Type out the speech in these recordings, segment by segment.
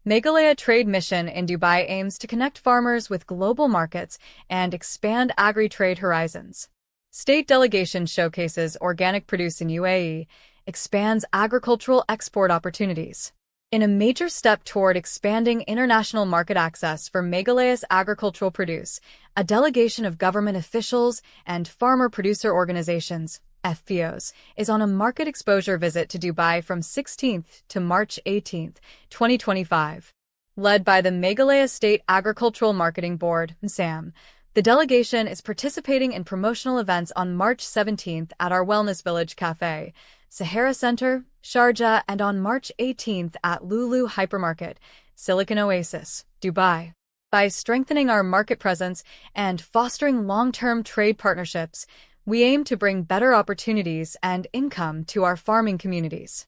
Meghalaya Trade Mission in Dubai aims to connect farmers with global markets and expand agri-trade horizons. State Delegation showcases organic produce in UAE, expands agricultural export opportunities. In a major step toward expanding international market access for Meghalaya's agricultural produce, a delegation of government officials and farmer-producer organizations, FPOs, is on a market exposure visit to Dubai from 16th to March 18th, 2025. Led by the Meghalaya State Agricultural Marketing Board, MSAMB, the delegation is participating in promotional events on March 17th at Our Wellness Village Café, Sahara Centre, Sharjah, and on March 18th at Lulu Hypermarket, Silicon Oasis, Dubai. By strengthening our market presence and fostering long-term trade partnerships, we aim to bring better opportunities and income to our farming communities.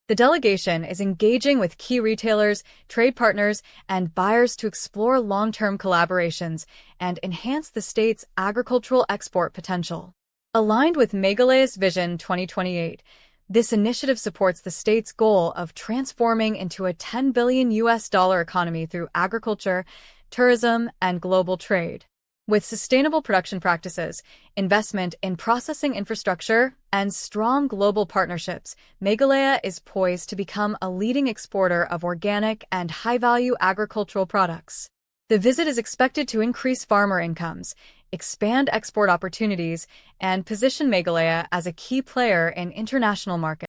The delegation is engaging with key retailers, trade partners, and buyers to explore long-term collaborations and enhance the state's agricultural export potential. Aligned with Meghalaya's Vision 2028, this initiative supports the state's goal of transforming into a $10 billion economy through agriculture, tourism, and global trade. With sustainable production practices, investment in processing infrastructure, and strong global partnerships, Meghalaya is poised to become a leading exporter of organic and high-value agricultural products. The visit is expected to increase farmer incomes, expand export opportunities, and position Meghalaya as a key player in international markets.